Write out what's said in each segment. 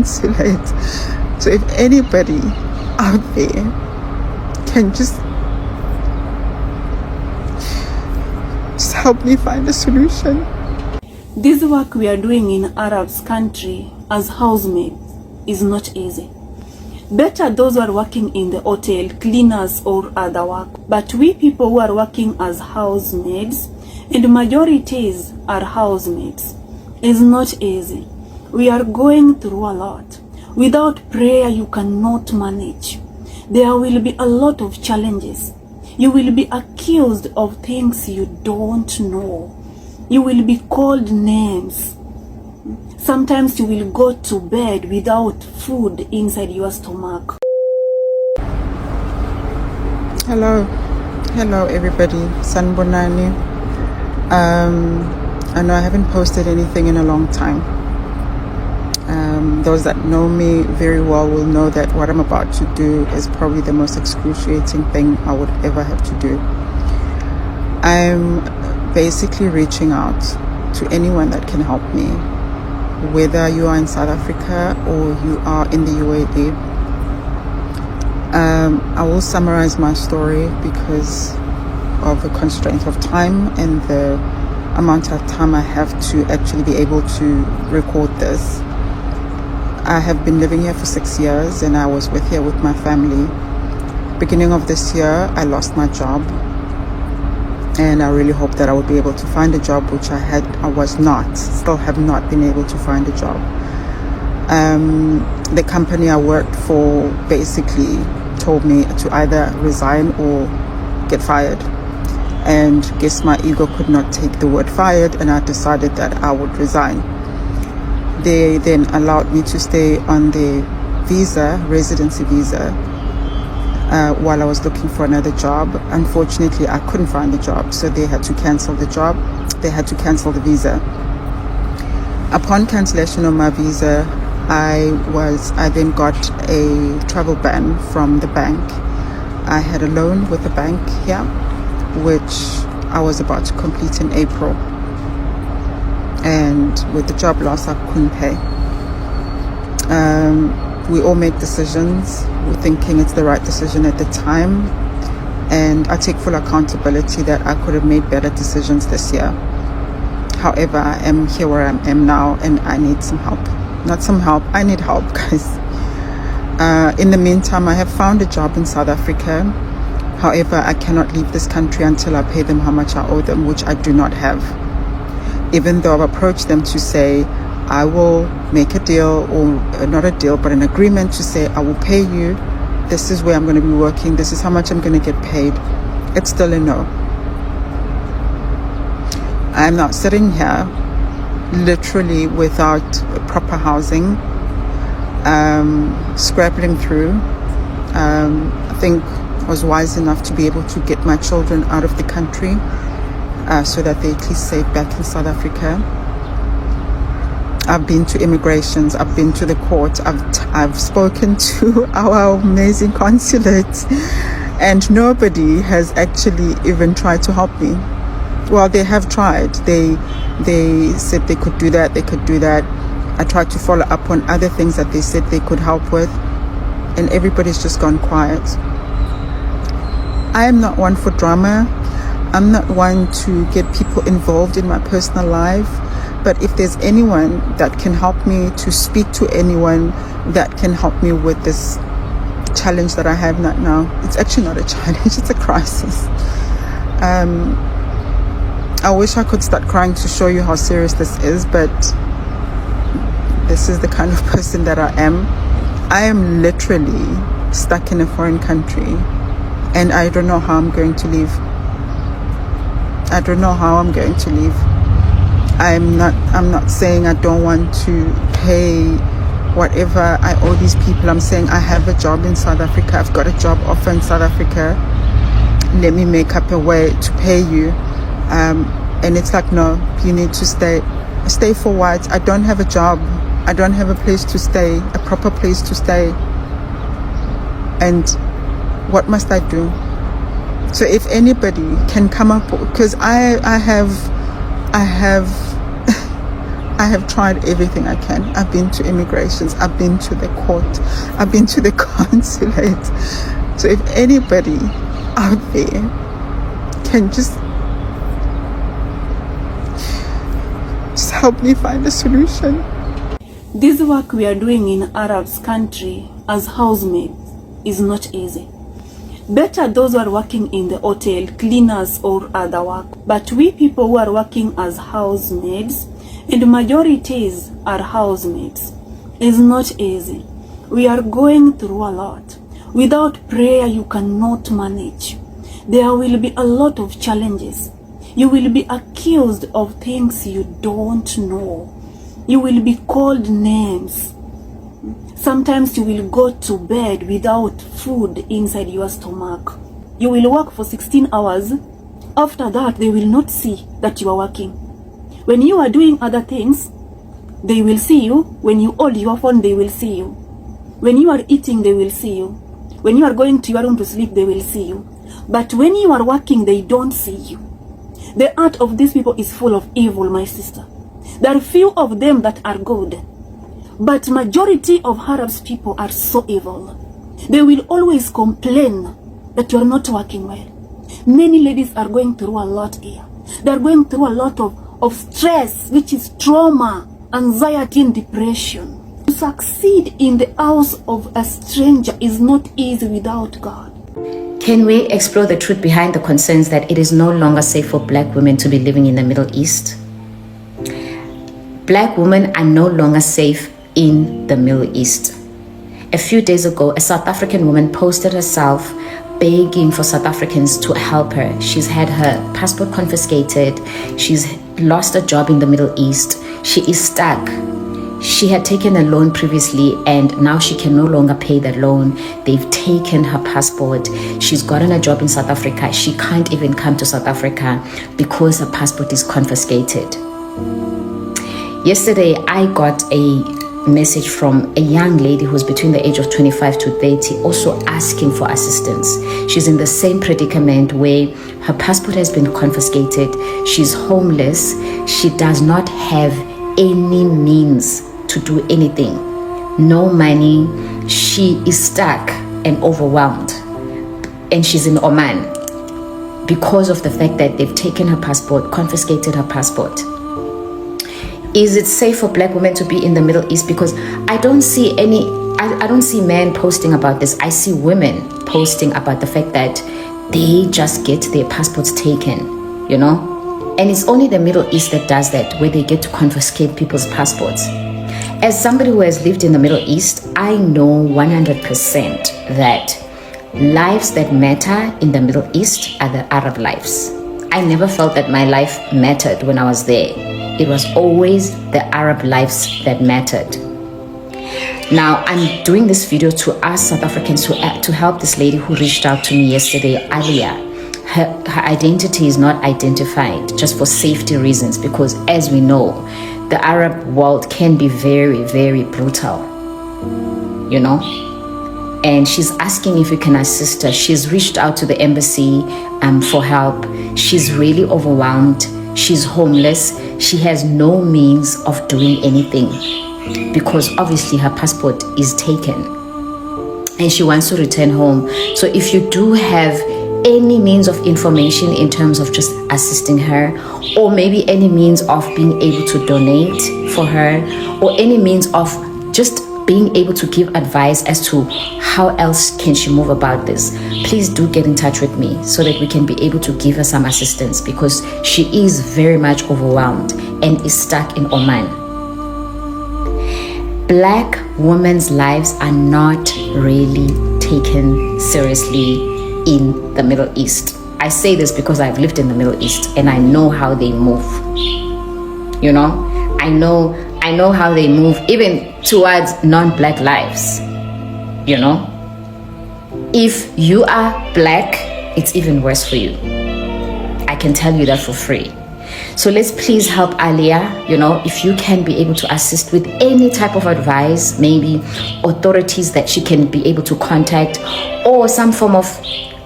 consulate. So if anybody out there can just help me find a solution. This work we are doing in Arab's country as housemaids is not easy. Better those who are working in the hotel, cleaners or other work. But we people who are working as housemaids, and majorities are housemaids, is not easy. We are going through a lot. Without prayer, you cannot manage. There will be a lot of challenges. You will be accused of things you don't know. You will be called names. Sometimes you will go to bed without food inside your stomach. Hello everybody, Sanbonani. I know I haven't posted anything in a long time. Those that know me very well will know that what I'm about to do is probably the most excruciating thing I would ever have to do. I'm basically reaching out to anyone that can help me, whether you are in South Africa or you are in the UAE. I will summarize my story because of the constraint of time and the amount of time I have to actually be able to record this. I have been living here for 6 years and I was here with my family. Beginning of this year, I lost my job. And I really hope that I would be able to find a job, which still have not been able to find a job. The company I worked for basically told me to either resign or get fired. And guess my ego could not take the word fired, and I decided that I would resign. They then allowed me to stay on the residency visa, while I was looking for another job. Unfortunately, I couldn't find a job, so they had to cancel the job. They had to cancel the visa. Upon cancellation of my visa, I then got a travel ban from the bank. I had a loan with the bank here, which I was about to complete in April. And with the job loss, I couldn't pay. We all make decisions. We're thinking it's the right decision at the time. And I take full accountability that I could have made better decisions this year. However, I am here where I am now, and I need some help. Not some help, I need help, guys. In the meantime, I have found a job in South Africa. However, I cannot leave this country until I pay them how much I owe them, which I do not have. Even though I've approached them to say, I will make a deal, or not a deal, but an agreement to say, I will pay you. This is where I'm going to be working. This is how much I'm going to get paid. It's still a no. I'm not sitting here literally without proper housing, scrabbling through. I think I was wise enough to be able to get my children out of the country so that they're at least safe back in South Africa. I've been to immigrations, I've been to the court, I've spoken to our amazing consulate, and nobody has actually even tried to help me. Well, they have tried. They said they could do that, they could do that. I tried to follow up on other things that they said they could help with, and everybody's just gone quiet. I am not one for drama. I'm not one to get people involved in my personal life. But if there's anyone that can help me, to speak to anyone that can help me with this challenge that I have right now. It's actually not a challenge, it's a crisis. I wish I could start crying to show you how serious this is, but this is the kind of person that I am. I am literally stuck in a foreign country, and I don't know how I'm going to leave. I don't know how I'm going to leave. I'm not saying I don't want to pay whatever I owe these people. I'm saying I have a job in South Africa. I've got a job offer in South Africa. Let me make up a way to pay you. And it's like, no, you need to stay. Stay for what? I don't have a job. I don't have a place to stay, a proper place to stay. And what must I do? So if anybody can come up, because I I have tried everything I can. I've been to immigrations, I've been to the court, I've been to the consulate. So if anybody out there can just help me find a solution. This work we are doing in Arab's country as housemaids is not easy. Better those who are working in the hotel, cleaners or other work. But we people who are working as housemaids, and majorities are housemaids, is not easy. We are going through a lot. Without prayer, you cannot manage. There will be a lot of challenges. You will be accused of things you don't know. You will be called names. Sometimes you will go to bed without food inside your stomach. You will work for 16 hours. After that, they will not see that you are working. When you are doing other things, they will see you. When you hold your phone, they will see you. When you are eating, they will see you. When you are going to your room to sleep, they will see you. But when you are working, they don't see you. The heart of these people is full of evil, my sister. There are few of them that are good. But majority of Arabs people are so evil. They will always complain that you are not working well. Many ladies are going through a lot here. They are going through a lot of stress, which is trauma, anxiety and depression. To succeed in the house of a stranger is not easy without God. Can we explore the truth behind the concerns that it is no longer safe for black women to be living in the Middle East? Black women are no longer safe in the Middle East. A few days ago, a South African woman posted herself begging for South Africans to help her. She's had her passport confiscated. She's lost a job in the Middle East. She is stuck. She had taken a loan previously and now she can no longer pay the loan. They've taken her passport. She's gotten a job in South Africa. She can't even come to South Africa because her passport is confiscated. Yesterday, I got a message from a young lady who's between the age of 25 to 30, also asking for assistance. She's in the same predicament where her passport has been confiscated. She's homeless. She does not have any means to do anything. No money. She is stuck and overwhelmed. And she's in Oman because of the fact that they've taken her passport, confiscated her passport. Is it safe for black women to be in the Middle East? Because I don't see I don't see men posting about this. I see women posting about the fact that they just get their passports taken, you know? And it's only the Middle East that does that, where they get to confiscate people's passports. As somebody who has lived in the Middle East, I know 100% that lives that matter in the Middle East are the Arab lives. I never felt that my life mattered when I was there. It was always the Arab lives that mattered. Now, I'm doing this video to ask South Africans to help this lady who reached out to me yesterday, Alia. Her identity is not identified just for safety reasons, because as we know, the Arab world can be very, very brutal, you know? And she's asking if we can assist her. She's reached out to the embassy for help. She's really overwhelmed. She's homeless. She has no means of doing anything because obviously her passport is taken and she wants to return home. So if you do have any means of information in terms of just assisting her, or maybe any means of being able to donate for her, or any means of just being able to give advice as to how else can she move about this, please do get in touch with me so that we can be able to give her some assistance, because she is very much overwhelmed and is stuck in Oman. Black women's lives are not really taken seriously in the Middle East. I say this because I've lived in the Middle East and I know how they move. You know, I know how they move even towards non-black lives. You know, if you are black, it's even worse for you. I can tell you that for free. So let's please help Alia. You know, if you can be able to assist with any type of advice, maybe authorities that she can be able to contact, or some form of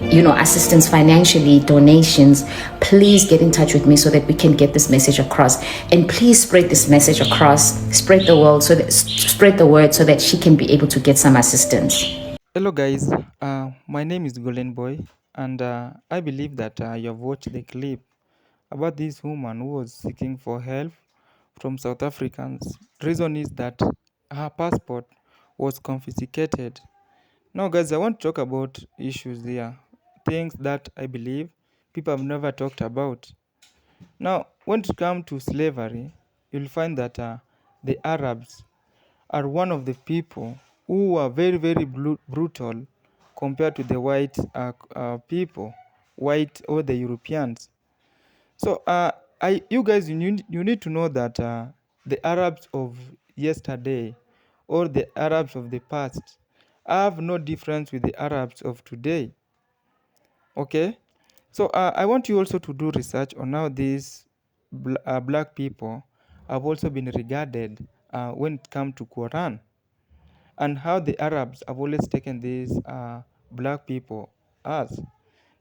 assistance financially, donations, please get in touch with me so that we can get this message across. And please spread this message across, spread the word so that she can be able to get some assistance. Hello guys, my name is Golden Boy, and I believe that you have watched the clip about this woman who was seeking for help from South Africans. Reason is that her passport was confiscated. Now guys, I want to talk about issues here, things that I believe people have never talked about. Now, when it comes to slavery, you'll find that the Arabs are one of the people who are very, very brutal compared to the white people, white or the Europeans. So, you guys, you need to know that the Arabs of yesterday or the Arabs of the past have no difference with the Arabs of today. Okay, so I want you also to do research on how these black people have also been regarded when it comes to Quran, and how the Arabs have always taken these black people as.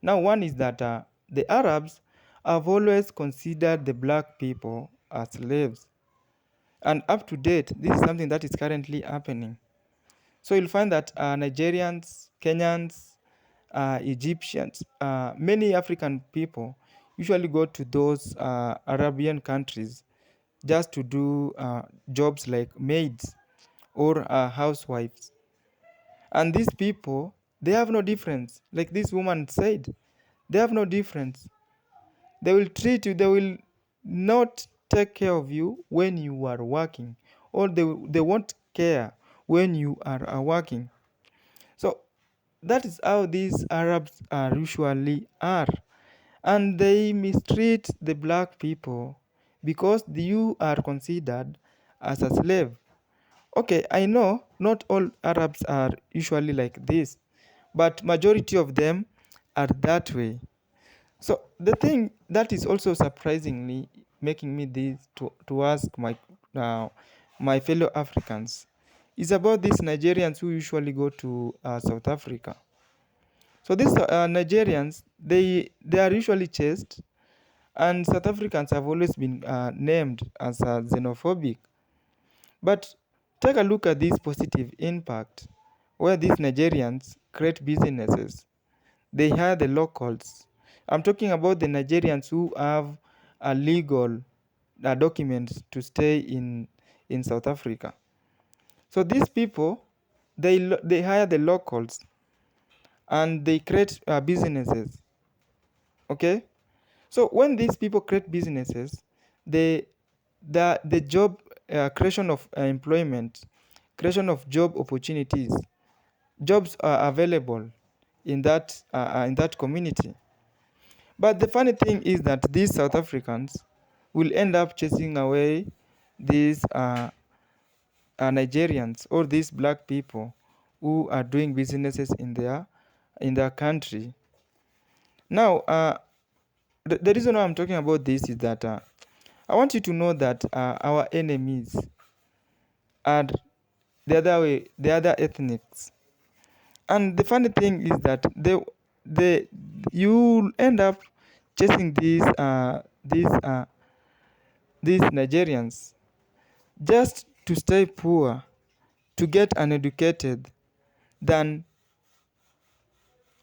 Now, one is that the Arabs have always considered the black people as slaves, and up to date, this is something that is currently happening. So you'll find that Nigerians, Kenyans, Egyptians, many African people usually go to those Arabian countries just to do jobs like maids or housewives. And these people, they have no difference. Like this woman said, they have no difference. They will treat you, they will not take care of you when you are working, or they won't care when you are working. So that is how these Arabs are usually are. And they mistreat the black people because you are considered as a slave. Okay, I know not all Arabs are usually like this, but majority of them are that way. So the thing that is also surprisingly making me this to ask my fellow Africans is about these Nigerians who usually go to South Africa. So these Nigerians, they are usually chased, and South Africans have always been named as xenophobic. But take a look at this positive impact, where these Nigerians create businesses. They hire the locals. I'm talking about the Nigerians who have a legal documents to stay in South Africa. So these people, they hire the locals and they create businesses. Okay, so when these people create businesses, the job creation of employment, creation of job opportunities, jobs are available in that community. But the funny thing is that these South Africans will end up chasing away these Nigerians or these black people who are doing businesses in their country. Now, the reason why I'm talking about this is that I want you to know that our enemies are the other ethnics. And the funny thing is that they you end up chasing these Nigerians just to stay poor, to get uneducated, than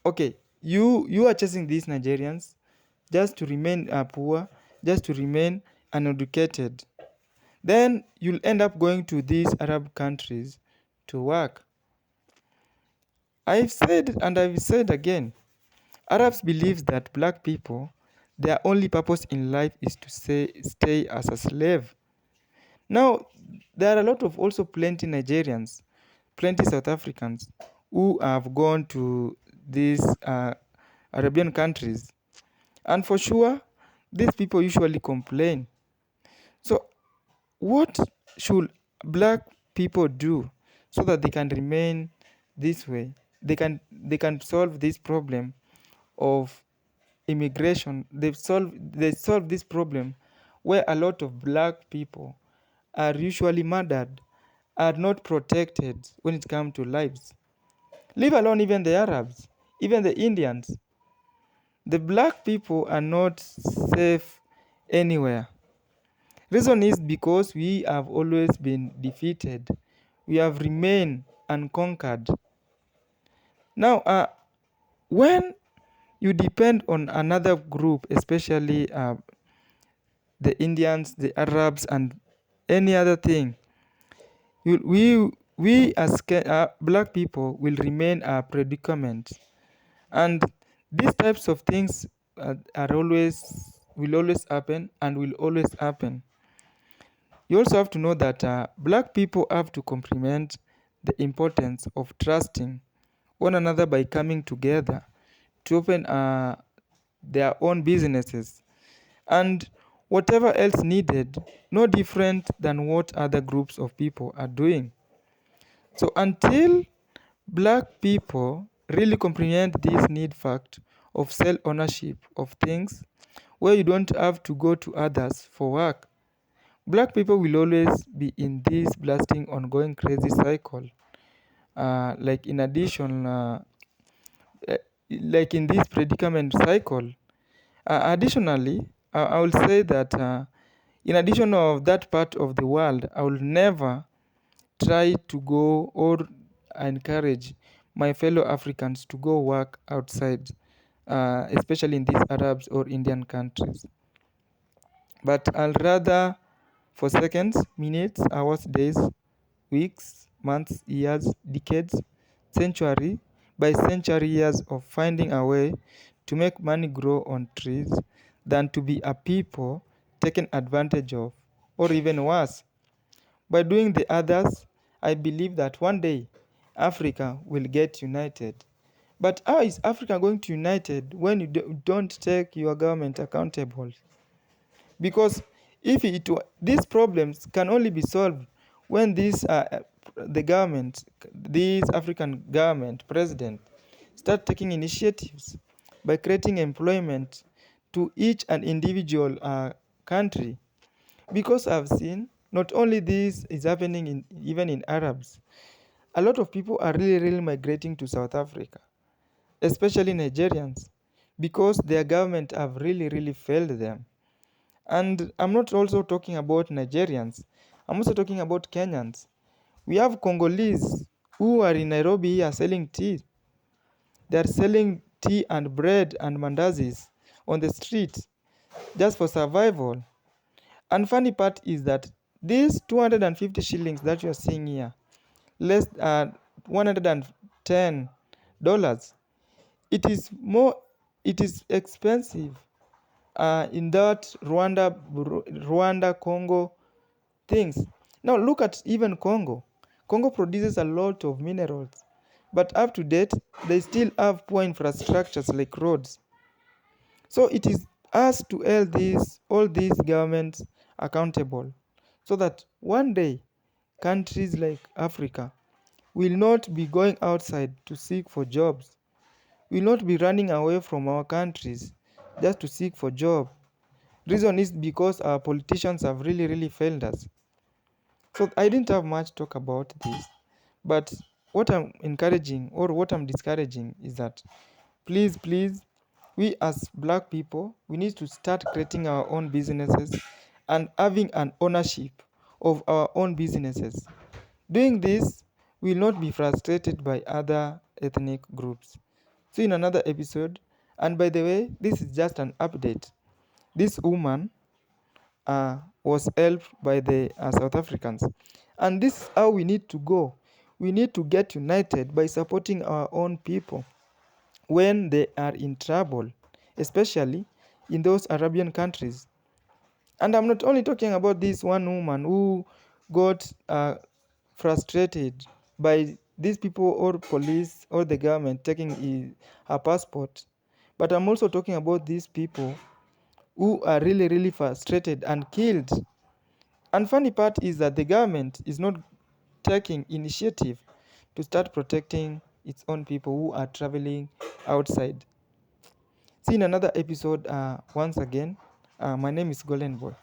okay, you are chasing these Nigerians just to remain poor, just to remain uneducated. Then you'll end up going to these Arab countries to work. I've said and I've said again, Arabs believe that black people, their only purpose in life is to stay as a slave. Now, there are a lot of also plenty Nigerians, plenty South Africans who have gone to these Arabian countries. And for sure, these people usually complain. So, what should black people do so that they can remain this way? They can solve this problem of immigration. They solve this problem where a lot of black people are usually murdered, are not protected when it comes to lives. Leave alone even the Arabs, even the Indians. The black people are not safe anywhere. Reason is because we have always been defeated. We have remained unconquered. Now, when you depend on another group, especially the Indians, the Arabs, and any other thing, we as black people will remain a predicament, and these types of things will always happen and will always happen. You also have to know that black people have to comprehend the importance of trusting one another by coming together to open their own businesses and whatever else needed, no different than what other groups of people are doing. So until black people really comprehend this need fact of self ownership of things, where you don't have to go to others for work, black people will always be in this blasting ongoing crazy cycle. Like in addition, eh, like in this predicament cycle. Additionally, I will say that in addition of that part of the world, I will never try to go or encourage my fellow Africans to go work outside, especially in these Arabs or Indian countries. But I'll rather for seconds, minutes, hours, days, weeks, months, years, decades, century by century years of finding a way to make money grow on trees than to be a people taken advantage of, or even worse. By doing the others, I believe that one day Africa will get united. But how is Africa going to united when you don't take your government accountable? Because if these problems can only be solved when the government, this African government president, start taking initiatives by creating employment to each and individual country. Because I've seen not only this is happening even in Arabs, a lot of people are really migrating to South Africa, especially Nigerians, because their government have really failed them. And I'm not also talking about Nigerians. I'm also talking about Kenyans. We have Congolese who are in Nairobi here selling tea. They are selling tea and bread and mandazis on the street just for survival. And funny part is that these 250 shillings that you are seeing here, less $110, it is expensive in that Rwanda, Congo things. Now look at even Congo. Congo produces a lot of minerals, but up to date, they still have poor infrastructures like roads. So it is us to hold all these governments accountable so that one day countries like Africa will not be going outside to seek for jobs, will not be running away from our countries just to seek for job. Reason is because our politicians have really failed us. So I didn't have much talk about this, but what I'm encouraging or what I'm discouraging is that please, we as black people, we need to start creating our own businesses and having an ownership of our own businesses. Doing this will not be frustrated by other ethnic groups. See you in another episode. And by the way, this is just an update. This woman was helped by the South Africans. And this is how we need to go. We need to get united by supporting our own people when they are in trouble, especially in those Arabian countries. And I'm not only talking about this one woman who got frustrated by these people or police or the government taking her passport, but I'm also talking about these people who are really frustrated and killed. And funny part is that the government is not taking initiative to start protecting its own people who are traveling outside. See you in another episode once again. My name is Golden Boy.